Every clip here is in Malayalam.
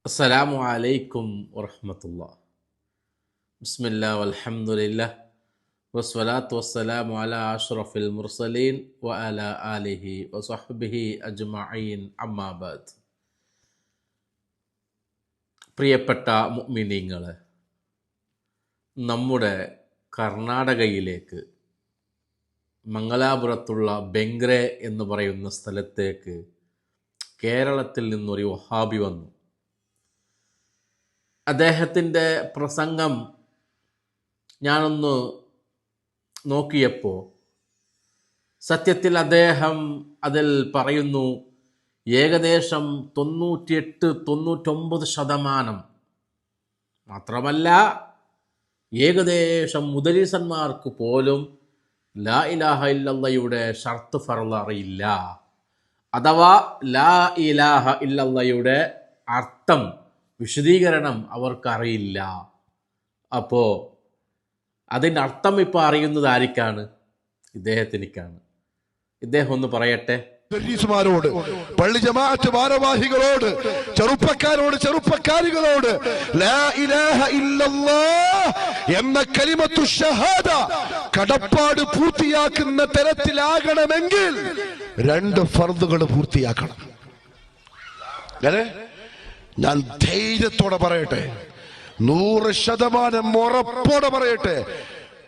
അസ്സലാമു അലൈക്കും വറഹ്മത്തുള്ളാഹി. ബിസ്മില്ലാ വൽഹംദുലില്ലാ വസ്സലാത്തു വസ്സലാമു അലാ അഷ്റഫിൽ മുർസലീൻ വഅലാ ആലിഹി വസഹ്ബിഹി അജ്മഈൻ അമ്മാ ബഅദ്. പ്രിയപ്പെട്ട മുഅ്മിനീങ്ങളെ, നമ്മുടെ കർണാടകയിലേക്ക് മംഗലാപുരത്തുള്ള ബെങ്ക്രെ എന്ന് പറയുന്ന സ്ഥലത്തേക്ക് കേരളത്തിൽ നിന്നൊരു വഹാബി വന്നു. അദ്ദേഹത്തിൻ്റെ പ്രസംഗം ഞാനൊന്ന് നോക്കിയപ്പോൾ സത്യത്തിൽ അദ്ദേഹം അതിൽ പറയുന്നു, ഏകദേശം 98-99% മാത്രമല്ല, ഏകദേശം മുദരിസന്മാർക്ക് പോലും ലാ ഇലാഹ ഇല്ലല്ലയുടെ ഷർത്ത് ഫർള് അറിയില്ല, അഥവാ ലാ ഇലാഹ ഇല്ലല്ലയുടെ അർത്ഥം വിശദീകരണം അവർക്കറിയില്ല. അപ്പോൾ അതിൻ്റെ അർത്ഥം ഇപ്പോൾ അറിയുന്നത് ആർക്കാണ്? ഇദ്ദേഹത്തിനിക്കാണ്. ഇദ്ദേഹം ഒന്ന് പറയട്ടെ. ോട് പള്ളി ജമാഅത്ത് ഭാരവാഹികളോട്, ചെറുപ്പക്കാരോട്, ചെറുപ്പക്കാരികളോട് ലാ ഇലാഹ ഇല്ലല്ലാഹ് എന്ന കലിമത്തു ഷഹാദ കടപ്പാട് പൂർത്തിയാക്കുന്ന തരത്തിലാകണമെങ്കിൽ 2 ഫർദുകൾ പൂർത്തിയാക്കണം. ഞാൻ ധൈര്യത്തോടെ പറയട്ടെ, 100% ഉറപ്പോടെ പറയട്ടെ,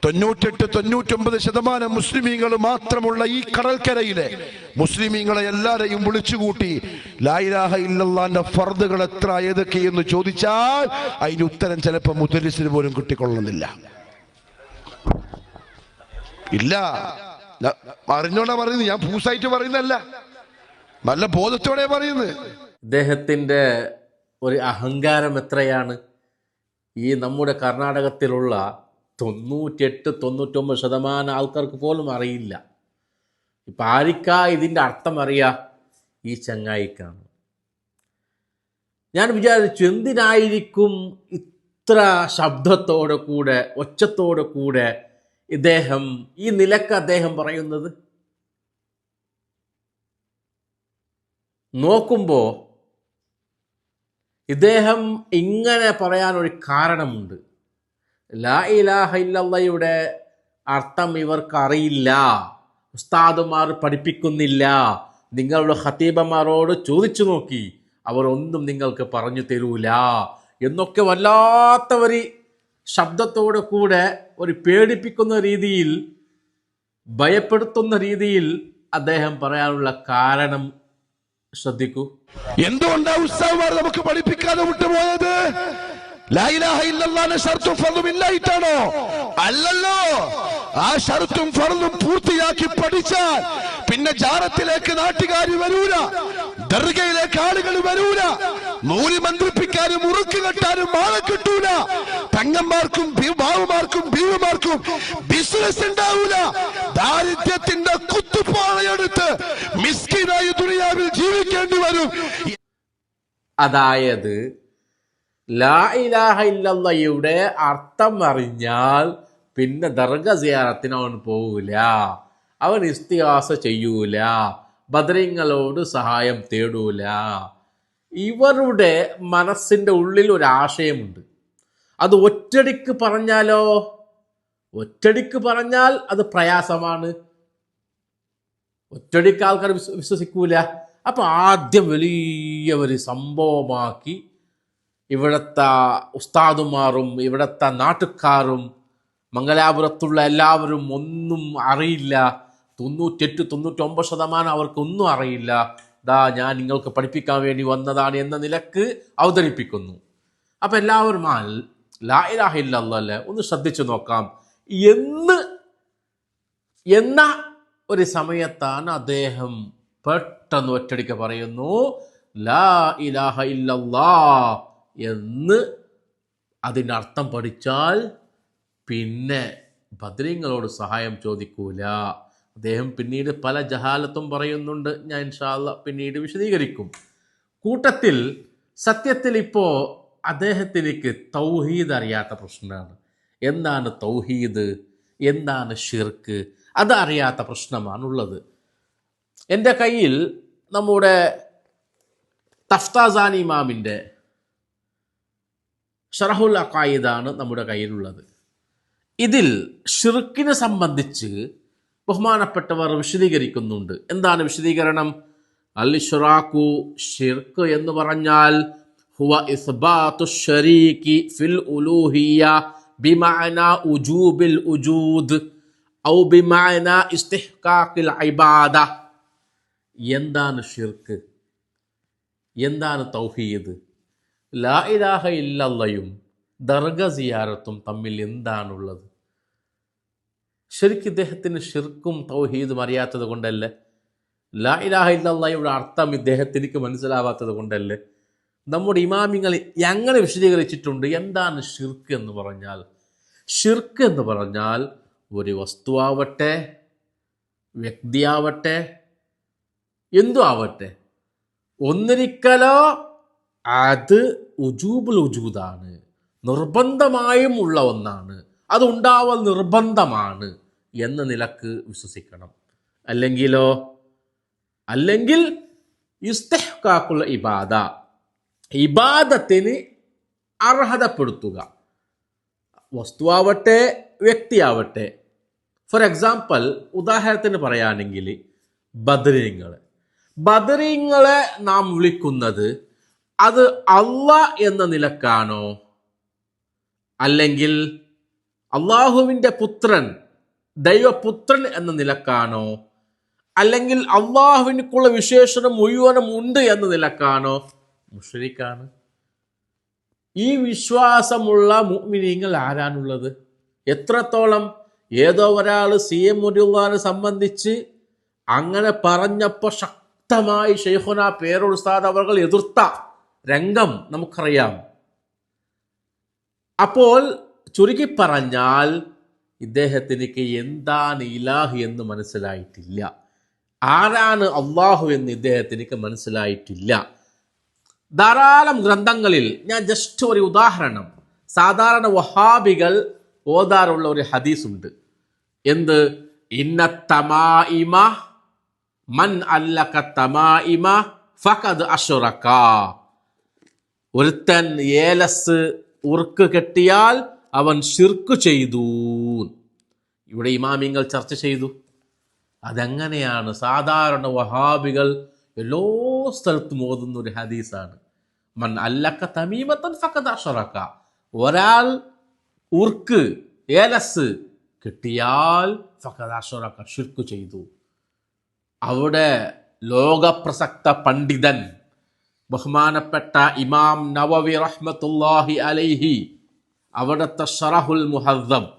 98-99% മുസ്ലിമീങ്ങൾ മാത്രമുള്ള ഈ കടൽക്കരയിലെ മുസ്ലിമീങ്ങളെ എല്ലാരെയും വിളിച്ചുകൂട്ടി ലാ ഇലാഹ ഇല്ലല്ലാഹുവിന്റെ ഫർദുകൾ എത്ര ഏതൊക്കെയെന്ന് ചോദിച്ചാൽ അതിന് ഉത്തരം ചിലപ്പോൾ മുദരിസിന് പോലും കിട്ടിക്കൊള്ളുന്നില്ല. ഇല്ല, അറിഞ്ഞോണ്ടാ പറയുന്നത്, ഞാൻ പൂസായിട്ട് പറയുന്നല്ല, നല്ല ബോധത്തോടെ പറയുന്നത്. ഇദ്ദേഹത്തിൻ്റെ ഒരു അഹങ്കാരം എത്രയാണ്! ഈ നമ്മുടെ കർണാടകത്തിലുള്ള 98-99% ആൾക്കാർക്ക് പോലും അറിയില്ല. ഇപ്പം ആർക്കാ ഇതിൻ്റെ അർത്ഥം അറിയാം? ഈ ചങ്ങായിക്കാണ്. ഞാൻ വിചാരിച്ചു, എന്തിനായിരിക്കും ഇത്ര ശബ്ദത്തോടെ കൂടെ, ഒച്ചത്തോടെ കൂടെ ഇദ്ദേഹം ഈ നിലക്ക് അദ്ദേഹം പറയുന്നത്? നോക്കുമ്പോൾ ഇദ്ദേഹം ഇങ്ങനെ പറയാനൊരു കാരണമുണ്ട്. ലാ ഇലാഹ ഇല്ലല്ലയുടെ അർത്ഥം ഇവർക്കറിയില്ല, ഉസ്താദുമാർ പഠിപ്പിക്കുന്നില്ല, നിങ്ങളുടെ ഖതീബന്മാരോട് ചോദിച്ചു നോക്കി, അവർ ഒന്നും നിങ്ങൾക്ക് പറഞ്ഞു തരൂല എന്നൊക്കെ വല്ലാത്ത ഒരു ശബ്ദത്തോടെ കൂടെ, ഒരു പേടിപ്പിക്കുന്ന രീതിയിൽ, ഭയപ്പെടുത്തുന്ന രീതിയിൽ അദ്ദേഹം പറയാനുള്ള കാരണം ശ്രദ്ധിക്കൂ. എന്തുകൊണ്ടാ ഉസ്താദുമാർ നമുക്ക് പഠിപ്പിക്കാതെ വിട്ടുപോയത്? ലാ ഇലാഹ ഇല്ലല്ലാഹുവിന്റെ ഷർത്തും ഫർളും ഇല്ലായിട്ടാണോ? അല്ലല്ലോ. ആ ഷർത്തും ഫർളും പൂർത്തിയാക്കി പഠിച്ചാൽ പിന്നെ ജാറത്തിലേക്ക് നാട്ടുകാർ വരൂല, ദർഗയിലേക്ക് ആളുകൾ വരൂല, നൂല് മന്ത്രിപ്പിക്കാനും ഉറുക്ക് കെട്ടാനും ആളെ കിട്ടൂല, പെങ്ങന്മാർക്കും ഭാവമാർക്കും ബീവിമാർക്കും ബിസിനസ് ഉണ്ടാവൂല, ദാരിദ്ര്യത്തിന്റെ കുത്തുപാളയെടുത്ത് മിസ്കിനായി ദുനിയാവിൽ ജീവിക്കേണ്ടി വരും. അതായത് ലാ ഇലാഹ ഇല്ലല്ലയുടെ അർത്ഥം അറിഞ്ഞാൽ പിന്നെ ദർഗ സിയാറത്തിന് അവൻ പോവില്ല, അവൻ ഇസ്തിഹാസ ചെയ്യൂല, ബദരീങ്ങളോട് സഹായം തേടൂല. ഇവരുടെ മനസ്സിൻ്റെ ഉള്ളിൽ ഒരാശയമുണ്ട്. അത് ഒറ്റടിക്ക് പറഞ്ഞാലോ? ഒറ്റടിക്ക് പറഞ്ഞാൽ അത് പ്രയാസമാണ്, ഒറ്റടിക്ക് ആൾക്കാർ വിശ്വസിക്കൂല. അപ്പം ആദ്യം വലിയ ഒരു സംഭവമാക്കി ഇവിടുത്തെ ഉസ്താദുമാരും ഇവിടുത്തെ നാട്ടുകാരും മംഗലാപുരത്തുള്ള എല്ലാവരും ഒന്നും അറിയില്ല, 98-99% അവർക്കൊന്നും അറിയില്ല, ഞാൻ നിങ്ങൾക്ക് പഠിപ്പിക്കാൻ വേണ്ടി വന്നതാണ് എന്ന നിലക്ക് അവതരിപ്പിക്കുന്നു. അപ്പം എല്ലാവരും ലാ ഇലാഹ ഇല്ലല്ലാഹ് ഒന്ന് ശ്രദ്ധിച്ചു നോക്കാം എന്ന ഒരു സമയത്താണ് അദ്ദേഹം പെട്ടെന്ന് ഒറ്റടിക്ക് പറയുന്നു, ലാ ഇലാഹ ഇല്ലല്ലാഹ് എന്ന് അതിൻ്റെ അർത്ഥം പഠിച്ചാൽ പിന്നെ ബദരീങ്ങളോട് സഹായം ചോദിക്കൂല. അദ്ദേഹം പിന്നീട് പല ജഹാലത്തും പറയുന്നുണ്ട്, ഞാൻ ഇൻഷാ അല്ലാഹ് പിന്നീട് വിശദീകരിക്കും. കൂട്ടത്തിൽ സത്യത്തിൽ ഇപ്പോൾ അദ്ദേഹത്തിലേക്ക് തൗഹീദ് അറിയാത്ത പ്രശ്നമാണ്. എന്താണ് തൗഹീദ്, എന്താണ് ഷിർക്ക്, അത് അറിയാത്ത പ്രശ്നമാണുള്ളത്. എൻ്റെ കയ്യിൽ നമ്മുടെ തഫ്താസാനി ഇമാമിൻ്റെ ഷറഹുൽ അഖായിദാണ് നമ്മുടെ കയ്യിലുള്ളത്. ഇതിൽ ഷിർക്കിനെ സംബന്ധിച്ച് ബഹുമാനപ്പെട്ടവർ വിശദീകരിക്കുന്നുണ്ട്. എന്താണ് വിശദീകരണം? അൽ ഇശ്റാഖു, ഷിർക്ക് എന്ന് പറഞ്ഞാൽ ഹുവ ഇസ്ബാത്തു ശരീകി ഫിൽ ഉലൂഹിയ്യ ബിമഅന ഉജൂബിൽ ഉജൂദ് ഔ ബിമഅന ഇസ്തിഹ്ഖാഖിൽ ഇബാദ. എന്താണ് ഷിർക്ക്? എന്താണ് തൗഹീദ്? ലാ ഇലാഹ ഇല്ലല്ലയും ദർഗ സിയാറത്തും തമ്മിൽ എന്താണുള്ളത്? ശരിക്കും ഇദ്ദേഹത്തിന് ഷിർക്കും തൗഹീദും അറിയാത്തത് കൊണ്ടല്ലേ? ലാ ഇലാഹ ഇല്ലല്ലയുടെ അർത്ഥം ഇദ്ദേഹത്തിനിക്ക് മനസ്സിലാവാത്തത് കൊണ്ടല്ലേ? നമ്മുടെ ഇമാമിങ്ങൾ എങ്ങനെ വിശദീകരിച്ചിട്ടുണ്ട് എന്താണ് ഷിർക്ക് എന്ന് പറഞ്ഞാൽ? ഷിർക്ക് എന്ന് പറഞ്ഞാൽ ഒരു വസ്തുവാവട്ടെ, വ്യക്തിയാവട്ടെ, എന്തു ആവട്ടെ, ഒന്നിരിക്കലോ അത് ഉജൂബുൽ ഉജൂദാണ്, നിർബന്ധമായും ഉള്ള ഒന്നാണ്, അതുണ്ടാവൽ നിർബന്ധമാണ് എന്ന നിലക്ക് വിശ്വസിക്കണം. അല്ലെങ്കിൽ ഇസ്തിഹ്ഖാഖുൽ ഇബാദ, ഇബാദത്തിന് അർഹതപ്പെടുത്തുക, വസ്തുവാവട്ടെ വ്യക്തിയാവട്ടെ. ഫോർ എക്സാമ്പിൾ, ഉദാഹരണത്തിന് പറയുകയാണെങ്കിൽ ബദരീങ്ങളെ നാം വിളിക്കുന്നത് അത് അള്ളാഹ് എന്ന നിലക്കാണോ, അല്ലെങ്കിൽ അള്ളാഹുവിൻ്റെ പുത്രൻ, ദൈവപുത്രൻ എന്ന നിലക്കാണോ, അല്ലെങ്കിൽ അള്ളാഹുവിനുള്ള വിശേഷണം മുഴുവനും ഉണ്ട് എന്ന നിലക്കാണോ? മുശ്രിക്കാണ്. ഈ വിശ്വാസമുള്ള മുഅ്മിനീങ്ങൾ ആരാണുള്ളത്? എത്രത്തോളം? ഏതോ ഒരാൾ CM മുടിയുള്ളാനെ സംബന്ധിച്ച് അങ്ങനെ പറഞ്ഞപ്പോൾ ശക്തമായി ശൈഖുന പേരൂർ ഉസ്താദ് അവർ എതിർത്ത രംഗം നമുക്കറിയാം. അപ്പോൾ ചുരുക്കി പറഞ്ഞാൽ ഇദ്ദേഹത്തിനക്ക് എന്താണ് ഇലാഹ് എന്ന് മനസ്സിലായിട്ടില്ല, ആരാണ് അള്ളാഹു എന്ന് ഇദ്ദേഹത്തിനക്ക് മനസ്സിലായിട്ടില്ല. ധാരാളം ഗ്രന്ഥങ്ങളിൽ ഞാൻ ജസ്റ്റ് ഒരു ഉദാഹരണം, സാധാരണ വഹാബികൾ ഓതാറുള്ള ഒരു ഹദീസുണ്ട്. എന്ത്? ഇന്ന തമാഇമ മൻ അല്ലക തമാഇമ ഫഖദ് അശ്റക. ഒരുത്തൻ ഏലസ് ഉർക്ക് കെട്ടിയാൽ അവൻ ശിർക്ക് ചെയ്തു. ഇവിടെ ഇമാമിങ്ങൾ ചർച്ച ചെയ്തു അതെങ്ങനെയാണ്. സാധാരണ വഹാബികൾ എല്ലാ സ്ഥലത്തും ഓതുന്ന ഒരു ഹദീസാണ്. മൻ അല്ലക തമീമത്തൻ ഫഖദ് അശ്റക. ഒരാൾ ഉർക്ക്, ഏലസ് കിട്ടിയാൽ ഫഖദ് അശ്റക, ശിർക്ക് ചെയ്തു. അവിടെ ലോകപ്രസക്ത പണ്ഡിതൻ ബഹുമാനപ്പെട്ട ഇമാം നവവി റഹ്മത്തുള്ളാഹി അലൈഹി അവിടുത്തെ ശറഹുൽ മുഹദ്ദബ്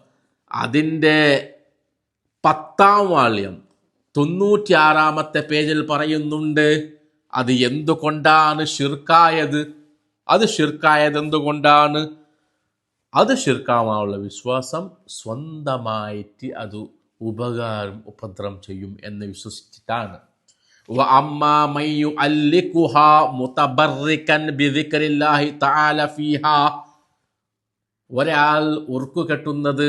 അതിൻ്റെ 10-ാം വാള്യം 96-ാമത്തെ പേജിൽ പറയുന്നുണ്ട് അത് എന്തുകൊണ്ടാണ് ഷിർക്കായത്. അത് ഷിർക്കായത് എന്തുകൊണ്ടാണ്? അത് ഷിർക്കാവാനുള്ള വിശ്വാസം സ്വന്തമായിട്ട് അത് ഉപദ്രവം ചെയ്യും എന്ന് വിശ്വസിച്ചിട്ടാണ്. وأما من يؤلكها متبركا بذكر الله تعالى فيها. ഒരാൾ ഉർക്ക് കെട്ടുന്നത്,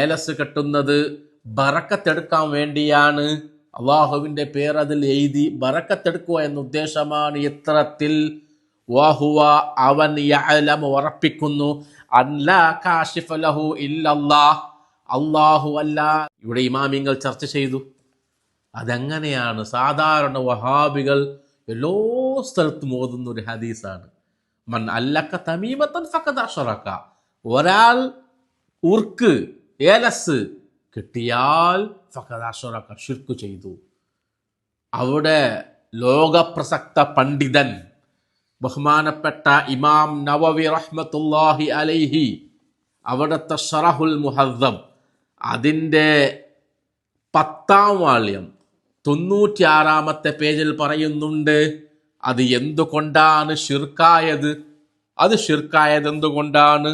ഏലസ് കെട്ടുന്നത് ബറക്കത്തെടുക്കാൻ വേണ്ടിയാണ്. അള്ളാഹുവിൻ്റെ പേര് അതിൽ എഴുതി ബറക്കത്തെടുക്കുക എന്ന ഉദ്ദേശമാണ് ഇത്രത്തിൽ. വഹുവ അവൻ യഅലം ഉറപ്പിക്കുന്നു അല്ലാ കാശിഫ ലഹു ഇല്ലല്ലാഹ്, അള്ളാഹു അല്ല. ഇവിടെ ഇമാമിങ്ങൾ ചർച്ച ചെയ്തു അതെങ്ങനെയാണ്. സാധാരണ വഹാബികൾ എല്ലാ സ്ഥലത്തും ഓതുന്ന ഒരു ഹദീസാണ്. മൻ അല്ലക തമീമത്തൻ ഫഖദ് അശ്റക. ഒരാൾ ഉർക്ക്, ഏലസ് കിട്ടിയാൽ ഫഖദ് അശ്റക, ശിർക്ക് ചെയ്തു. അവിടെ ലോകപ്രസക്ത പണ്ഡിതൻ ബഹുമാനപ്പെട്ട ഇമാം നവവി റഹ്മത്തുള്ളാഹി അലൈഹി അവിടുത്തെ ശറഹുൽ മുഹദ്ദബ് അതിൻ്റെ 10-ാം വാള്യം 96-ാമത്തെ പേജിൽ പറയുന്നുണ്ട് അത് എന്തുകൊണ്ടാണ് ഷിർക്കായത്. അത് ഷിർക്കായത് എന്തുകൊണ്ടാണ്?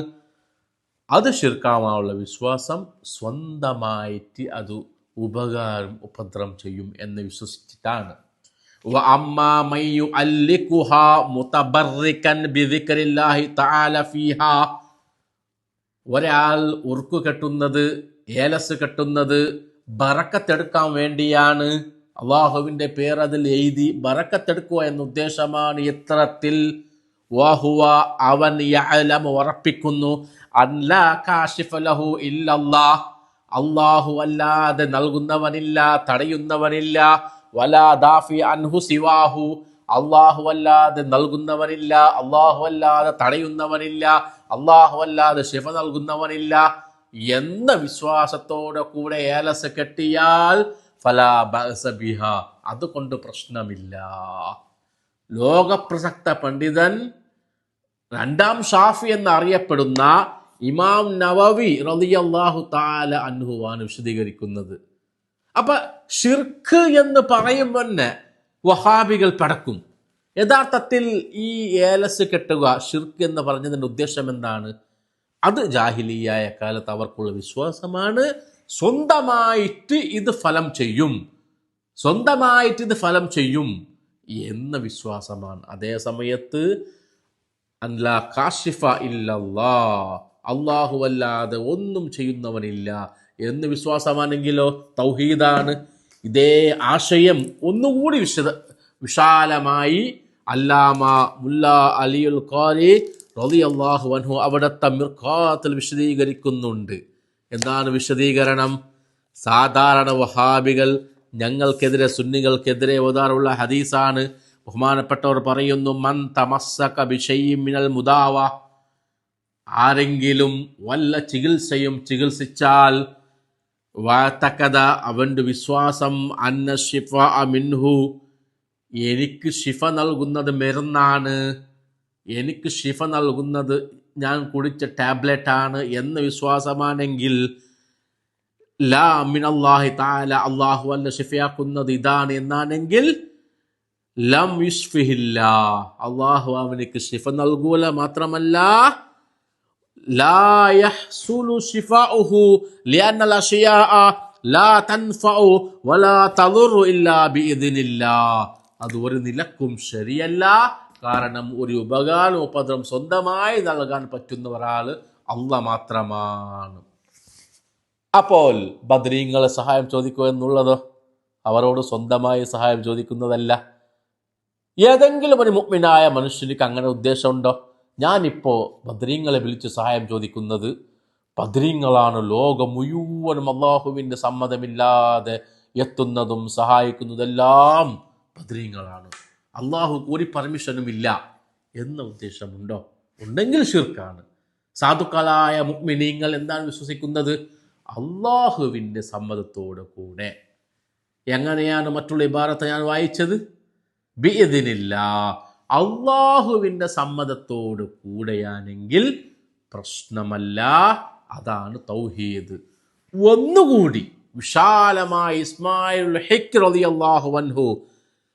അത് ഷിർക്കാവാനുള്ള വിശ്വാസം സ്വന്തമായിട്ട് അത് ഉപദ്രവം ചെയ്യും എന്ന് വിശ്വസിച്ചിട്ടാണ്. وأما من يؤلكها متبركا بذكر الله تعالى فيها. ഒരാൾ ഉർക്ക് കെട്ടുന്നത്, ഏലസ് കെട്ടുന്നത് ബറക്കത്തെടുക്കാൻ വേണ്ടിയാണ്. അള്ളാഹുവിൻ്റെ പേര് അതിൽ എഴുതി ബറക്കത്തെടുക്കുക എന്ന ഉദ്ദേശമാണ് ഇത്രത്തിൽ. വഹുവ അവൻ യഅലമു ഉറപ്പിക്കുന്നു അൻ ലാ കാശിഫ ലഹു ഇല്ലല്ലാഹ് അല്ലാഹു അല്ലാതെ നൽകുന്നവനില്ല, തടയുന്നവനില്ല, വലാ ദാഫി അൻഹു സിവാഹു അല്ലാഹു അല്ലാതെ നൽകുന്നവനില്ല, അല്ലാഹു അല്ലാതെ തടയുന്നവനില്ല, അല്ലാഹു അല്ലാതെ ശിഫ നൽകുന്നവനില്ല എന്ന വിശ്വാസത്തോടെ കൂടെ ഏലസ് കെട്ടിയാൽ ഫലാ ബഅസ ബിഹ അതുകൊണ്ട് പ്രശ്നമില്ല. ലോകപ്രസക്ത പണ്ഡിതൻ രണ്ടാം ഷാഫി എന്നറിയപ്പെടുന്ന ഇമാം നവവി റളിയല്ലാഹു തആല അൻഹുവാണ് വിശദീകരിക്കുന്നത്. അപ്പൊ ഷിർക്ക് എന്ന് പറയുമ്പോൾ തന്നെ വഹാബികൾ പടക്കും. യഥാർത്ഥത്തിൽ ഈ ഏലസ് കെട്ടുക ഷിർക്ക് എന്ന് പറഞ്ഞതിൻ്റെ ഉദ്ദേശം എന്താണ്? അത് ജാഹിലിയായ കാലത്ത് അവർക്കുള്ള വിശ്വാസമാണ്. സ്വന്തമായിട്ട് ഇത് ഫലം ചെയ്യും, സ്വന്തമായിട്ട് ഇത് ഫലം ചെയ്യും എന്ന വിശ്വാസമാണ്. അതേ സമയത്ത് അൻലാ കാശിഫ ഇല്ലല്ലാ അല്ലാഹു അല്ലാതെ ഒന്നും ചെയ്യുന്നവനില്ല എന്ന് വിശ്വാസമാണെങ്കിലോ തൗഹീദാണ്. ഇതേ ആശയം ഒന്നുകൂടി വിശാലമായി അല്ലാമ മുല്ലാ അലിയുൽ ഖാരി റളിയല്ലാഹു അൻഹു അവിടുത്തെ മിർഖാത്തിൽ വിശദീകരിക്കുന്നുണ്ട്. എന്താണ് വിശദീകരണം? സാധാരണ വഹാബികൾ ഞങ്ങൾക്കെതിരെ, സുന്നികൾക്കെതിരെ ഓതാറുള്ള ഹദീസാണ്. ബഹുമാനപ്പെട്ടവർ പറയുന്നു, മൻ തമസ്സക ബിശൈഇൻ മിനൽ മുദാവ ആരെങ്കിലും വല്ല ചികിത്സയും ചികിത്സിച്ചാൽ വതഖദ അവൻ്റെ വിശ്വാസം അന്ന ശിഫാ മിൻഹു എനിക്ക് ശിഫ നൽകുന്നത് മരുന്നാണ്, എനിക്ക് ശിഫ നൽകുന്നത് ഞാൻ കുടിച്ച ടാബ്ലറ്റ് ആണ് എന്ന വിശ്വാസമാണെങ്കിൽ ലാ മിനല്ലാഹി തആല അല്ലാഹു അല്ല ശിഫയാക്കുന്നത് ഇതാണ് എന്നാണെങ്കിൽ ലം യുശ്ഫിഹില്ലാ അല്ലാഹു അവനിക്ക് ശിഫ നൽകൂല. മാത്രമല്ല ലാ യഹ്സുലു ശിഫാഉഹു ലിഅന്നൽ അശ്യാഅ ലാ തൻഫഉ വലാ തദുറു ഇല്ലാ ബിഇദ്നില്ലാഹ് അത് ഒരു നിലക്കും ശരിയല്ല. കാരണം ഒരു ഉപകാരം ഉപദ്രവം സ്വന്തമായി നൽകാൻ പറ്റുന്ന ഒരാൾ അല്ലാഹ് മാത്രമാണ്. അപ്പോൾ ബദ്രീങ്ങളെ സഹായം ചോദിക്കുക എന്നുള്ളത് അവരോട് സ്വന്തമായി സഹായം ചോദിക്കുന്നതല്ല. ഏതെങ്കിലും ഒരു മുഅ്മിനായ മനുഷ്യനിക്ക് അങ്ങനെ ഉദ്ദേശമുണ്ടോ? ഞാനിപ്പോൾ ബദ്രീങ്ങളെ വിളിച്ച് സഹായം ചോദിക്കുന്നത്, ബദ്രീങ്ങളാണ് ലോകം മുഴുവനും അള്ളാഹുവിൻ്റെ സമ്മതമില്ലാതെ എത്തുന്നതും സഹായിക്കുന്നതെല്ലാം ബദ്രീങ്ങളാണ്, അള്ളാഹു ഒരു പെർമിഷനും ഇല്ല എന്ന ഉദ്ദേശമുണ്ടോ? ഉണ്ടെങ്കിൽ ഷിർക്കാണ്. സാധുക്കളായ മുഅ്മിനീങ്ങൾ എന്താണ് വിശ്വസിക്കുന്നത്? അള്ളാഹുവിൻ്റെ സമ്മതത്തോടു കൂടെ. എങ്ങനെയാണ് മറ്റുള്ള ഇബാറത്ത് ഞാൻ വായിച്ചത്? ബിഇദ്നില്ലാ അള്ളാഹുവിൻ്റെ സമ്മതത്തോടു കൂടെയാണെങ്കിൽ പ്രശ്നമല്ല. അതാണ് തൗഹീദ്. ഒന്നുകൂടി വിശാലമായി ഇസ്മായിൽ ഹിഖ് റളിയല്ലാഹു അൻഹു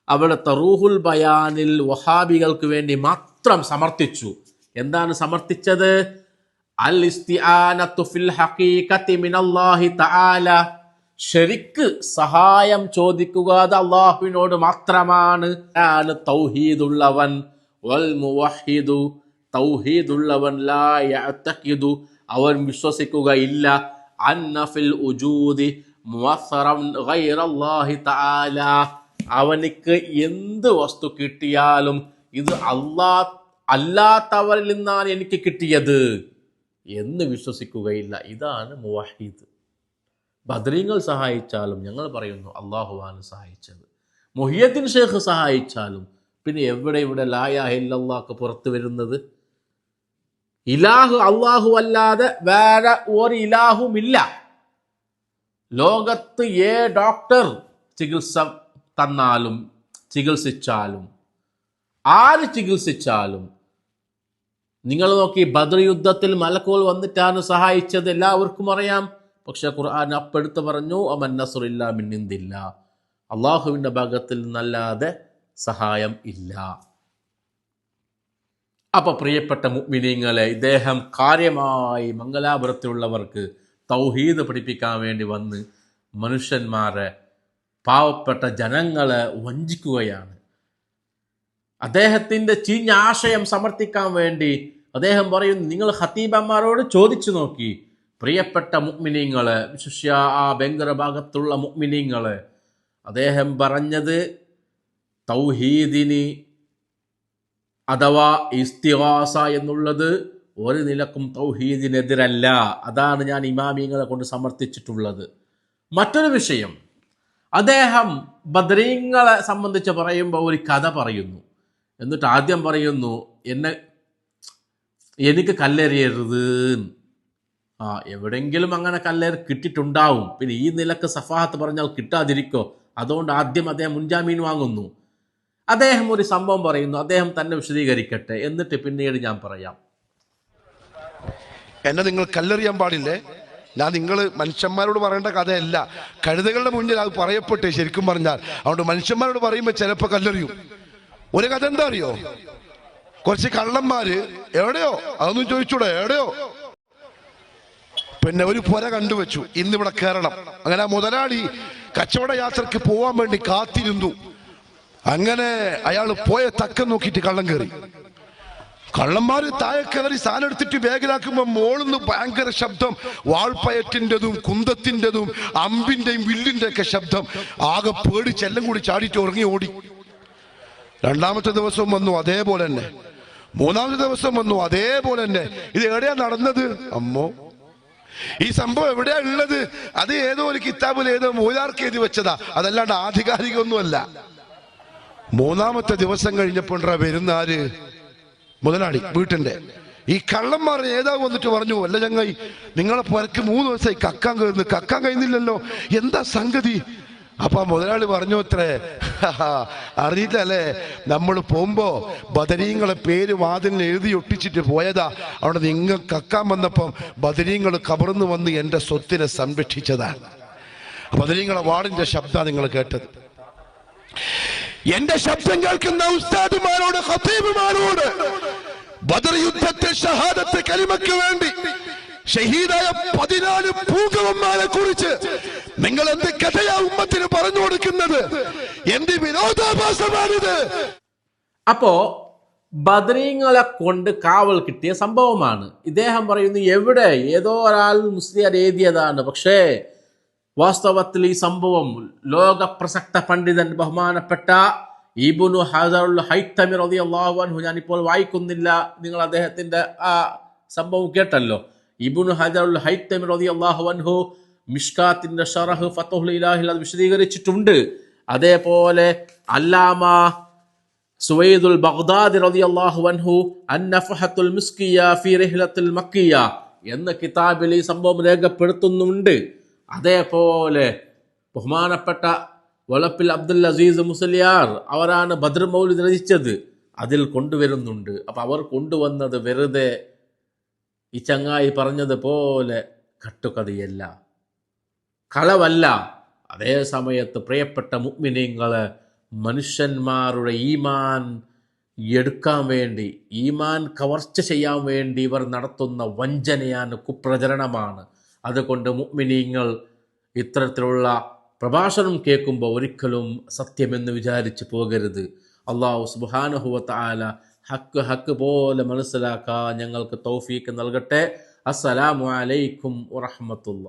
അവിടുത്തെ റൂഹുൽ ബയാനിൽ വഹാബികൾക്ക് വേണ്ടി മാത്രം സമർത്ഥിച്ചു. എന്താണ് സമർത്ഥിച്ചത്? അൽ ഇസ്തിആനത്തു ഫിൽ ഹഖീഖത്തി മിനല്ലാഹി തആല ശരിക്ക് സഹായം ചോദിക്കുക അത് അള്ളാഹുവിനോട് മാത്രമാണ്. തൗഹീദുള്ളവൻ വൽ മുവഹിദു തൗഹീദുള്ളവൻ ലാ യഅതഖിദു അവൻ വിശ്വസിക്കുകയില്ല അന്ന ഫിൽ ഉജൂദി മുവസ്സറൻ ഗൈറല്ലാഹി തആല അവനിക്ക് എന്ത് വസ്തു കിട്ടിയാലും ഇത് അല്ലാത്തവരിൽ നിന്നാണ് എനിക്ക് കിട്ടിയത് എന്ന് വിശ്വസിക്കുകയില്ല. ഇതാണ് മുവഹിദ്. ബദ്രീങ്ങൾ സഹായിച്ചാലും ഞങ്ങൾ പറയുന്നു അള്ളാഹുവാണ് സഹായിച്ചത്. മുഹിയദ്ദീൻ ഷേഖ് സഹായിച്ചാലും പിന്നെ ഇവിടെ ലാ ഇലാഹ ഇല്ലല്ലാഹ് പുറത്തു വരുന്നത്? ഇലാഹു അള്ളാഹു അല്ലാതെ വേറെ ഒരു ഇലാഹുമില്ല. ലോകത്ത് ഡോക്ടർ ചികിത്സ തന്നാലും ചികിത്സിച്ചാലും ആര് ചികിത്സിച്ചാലും നിങ്ങൾ നോക്കി, ബദർ യുദ്ധത്തിൽ മലക്കുകൾ വന്നിട്ടാണ് സഹായിച്ചത്, എല്ലാവർക്കും അറിയാം. പക്ഷെ ഖുർആൻ അപ്പെടുത്ത് പറഞ്ഞു അമൻ നസ്റു ഇല്ലാ മിൻ ഇൻദില്ലാഹ് അള്ളാഹുവിൻ്റെ ഭാഗത്തിൽ നിന്നല്ലാതെ സഹായം ഇല്ല. അപ്പൊ പ്രിയപ്പെട്ട മുഅ്മിനീങ്ങളെ, ഇദ്ദേഹം കാര്യമായി മംഗലാപുരത്തിലുള്ളവർക്ക് തൗഹീദ് പഠിപ്പിക്കാൻ വേണ്ടി വന്ന് മനുഷ്യന്മാരെ, പാവപ്പെട്ട ജനങ്ങളെ വഞ്ചിക്കുകയാണ്. അദ്ദേഹത്തിൻ്റെ ചീഞ്ഞ ആശയം സമർത്ഥിക്കാൻ വേണ്ടി അദ്ദേഹം പറയുന്നു, നിങ്ങൾ ഖതീബന്മാരോട് ചോദിച്ചു നോക്കി പ്രിയപ്പെട്ട മുഅ്മിനീങ്ങളെ, വിശിഷ്യ ആ ബംഗർ ഭാഗത്തുള്ള മുഅ്മിനീങ്ങളെ. അദ്ദേഹം പറഞ്ഞത് തൗഹീദിന് അഥവാ ഇസ്തിഗാസ എന്നുള്ളത് ഒരു നിലക്കും തൗഹീദിനെതിരല്ല. അതാണ് ഞാൻ ഇമാമിങ്ങളെ കൊണ്ട് സമർത്ഥിച്ചിട്ടുള്ളത്. മറ്റൊരു വിഷയം, അദ്ദേഹം ബദരീങ്ങളെ സംബന്ധിച്ച് പറയുമ്പോൾ ഒരു കഥ പറയുന്നു. എന്നിട്ട് ആദ്യം പറയുന്നു, എനിക്ക് കല്ലെറിയരുത്. എവിടെയെങ്കിലും അങ്ങനെ കല്ലേറ് കിട്ടിയിട്ടുണ്ടാവും. പിന്നെ ഈ നിലക്ക് സഫാഹത്ത് പറഞ്ഞാൽ കിട്ടാതിരിക്കോ? അതുകൊണ്ട് ആദ്യം അദ്ദേഹം മുൻജാമീൻ വാങ്ങുന്നു. അദ്ദേഹം ഒരു സംഭവം പറയുന്നു, അദ്ദേഹം തന്നെ വിശദീകരിക്കട്ടെ, എന്നിട്ട് പിന്നീട് ഞാൻ പറയാം. എന്നെ നിങ്ങൾ കല്ലെറിയാൻ പാടില്ലേ? ഞാൻ നിങ്ങൾ മനുഷ്യന്മാരോട് പറയേണ്ട കഥയല്ല, കഴുതകളുടെ മുന്നിൽ അത് പറയപ്പെട്ടേ ശരിക്കും പറഞ്ഞാൽ. അതുകൊണ്ട് മനുഷ്യന്മാരോട് പറയുമ്പോൾ ചിലപ്പോൾ കല്ലെറിയും. ഒരു കഥ എന്താ അറിയോ? കുറച്ച് കള്ളന്മാര് എവിടെയോ, അതൊന്നും ചോദിച്ചൂടെ, എവിടെയോ പിന്നെ ഒരു പുര കണ്ടുവച്ചു, ഇന്നിവിടെ കയറണം. അങ്ങനെ മുതലാളി കച്ചവട യാത്രക്ക് പോവാൻ വേണ്ടി കാത്തിരുന്നു. അങ്ങനെ അയാൾ പോയ തക്കം നോക്കിയിട്ട് കള്ളം കയറി. കള്ളന്മാര് താഴെ കയറി സാധനം എടുത്തിട്ട് ബാഗിലാക്കുമ്പോൾ മോളിന്ന് ഭയങ്കര ശബ്ദം, വാൾപ്പയറ്റിൻ്റെതും കുന്തത്തിൻ്റെതും അമ്പിന്റെയും വില്ലിന്റെ ഒക്കെ ശബ്ദം. ആകെ പേടിച്ചെല്ലാം കൂടി ചാടിയിട്ട് ഉറങ്ങി ഓടി. രണ്ടാമത്തെ ദിവസം വന്നു, അതേപോലെ തന്നെ. മൂന്നാമത്തെ ദിവസം വന്നു, അതേപോലെ തന്നെ. ഇത് എവിടെയാ നടന്നത്? അമ്മോ, ഈ സംഭവം എവിടെയാ ഉള്ളത്? അത് ഏതോ ഒരു കിതാബിൽ ഏതോ മൂലാർക്ക് എഴുതി വെച്ചതാ, അതല്ലാണ്ട് ആധികാരികമൊന്നുമല്ല. മൂന്നാമത്തെ ദിവസം കഴിഞ്ഞപ്പോൾ വരുന്ന ആര്? മുതലാളി വീട്ടിന്റെ. ഈ കള്ളന്മാർ ഏതാ വന്നിട്ട് പറഞ്ഞു, അല്ല ചങ്ങായി, നിങ്ങളെ പുരക്ക് 3 ദിവസമായി കക്കാൻ കയറുന്നു, കക്കാൻ കഴിയുന്നില്ലല്ലോ, എന്താ സംഗതി? അപ്പൊ മുതലാളി പറഞ്ഞു, അത്രേ, അറിയില്ലല്ലേ, നമ്മൾ പോകുമ്പോ ബദരീങ്ങളെ പേര് വാതിലിന് എഴുതി ഒട്ടിച്ചിട്ട് പോയതാ. അവിടെ നിങ്ങൾ കക്കാൻ വന്നപ്പം ബദരീങ്ങൾ കബർന്ന് വന്ന് എന്റെ സ്വത്തിനെ സംരക്ഷിച്ചതാണ്. ബദരീങ്ങളെ വാടിന്റെ ശബ്ദമാണ് നിങ്ങൾ കേട്ടത്. എന്റെ ശബ്ദം കേൾക്കുന്ന ഉസ്താദുമാരോട്, ഖതീബുമാരോട്, ബദർ യുദ്ധത്തെ ഷഹാദത്തെ കലിമയ്ക്ക് വേണ്ടി ഷഹീദായ 14 പൂങ്കവന്മാരെ കുറിച്ച് നിങ്ങൾ എന്ത് കഥയാ ഉമ്മത്തിന് പറഞ്ഞു കൊടുക്കുന്നത്? എന്ത് വിരോധാഭാസമാണിത്? അപ്പോ ബദരീങ്ങളെ കൊണ്ട് കാവൽ കിട്ടിയ സംഭവമാണ്. ഇദ്ദേഹം പറയുന്നു, എവിടെ ഏതോ ഒരാൾ മുസ്ലിയാർ എഴുതിയതാണ്. പക്ഷേ വാസ്തവത്തിൽ ഈ സംഭവം ലോക പ്രസക്ത പണ്ഡിതൻ ബഹുമാനപ്പെട്ട ഇബ്നു ഹജറുൽ ഹൈത്തമി റളിയല്ലാഹു അൻഹു, ഞാനിപ്പോൾ വായിക്കുന്നില്ല, നിങ്ങൾ അദ്ദേഹത്തിന്റെ ആ സംഭവം കേട്ടല്ലോ. ഇബ്നു ഹജറുൽ ഹൈത്തമി റളിയല്ലാഹു അൻഹു മിഷ്കാത്തിന്റെ ഷറഹ് ഫത്ഹുൽ ഇലാഹിൽ അത് വിശദീകരിച്ചിട്ടുണ്ട്. അതേപോലെ അല്ലാമ സുവൈദുൽ ബഗ്ദാദി റളിയല്ലാഹു അൻഹു അന്നഫഹത്തുൽ മിസ്കിയ ഫി റിഹ്ലത്തുൽ മക്കിയ എന്ന കിതാബിൽ ഈ സംഭവം രേഖപ്പെടുത്തുന്നുണ്ട്. അതേപോലെ ബഹുമാനപ്പെട്ട വളപ്പിൽ അബ്ദുൽ അസീസ് മുസ്ലിയാർ അവരാണ് ബദർ മൗലിദ് രചിച്ചത്, അതിൽ കൊണ്ടുവരുന്നുണ്ട്. അപ്പൊ അവർ കൊണ്ടുവന്നത് വെറുതെ ഈ ചങ്ങായി പറഞ്ഞതുപോലെ കട്ടുകഥയല്ല, കളവല്ല. അതേ സമയത്ത് പ്രിയപ്പെട്ട മുഅ്മിനീങ്ങളെ, മനുഷ്യന്മാരുടെ ഈമാൻ എടുക്കാൻ വേണ്ടി, ഈമാൻ കവർച്ച ചെയ്യാൻ വേണ്ടി ഇവർ നടത്തുന്ന വഞ്ചനയാണ്, കുപ്രചരണമാണ്. അതുകൊണ്ട് മുഅ്മിനീങ്ങൾ ഇത്തരത്തിലുള്ള പ്രഭാഷണം കേൾക്കുമ്പോൾ ഒരിക്കലും സത്യമെന്ന് വിചാരിച്ച് പോകരുത്. അല്ലാഹു സുബ്ഹാനഹു വ തആല ഹക്ക് പോലെ മനസ്സിലാക്കാൻ ഞങ്ങൾക്ക് തൗഫീക്ക് നൽകട്ടെ. അസ്സലാമു അലൈക്കും വറഹ്മത്തുള്ളാഹി.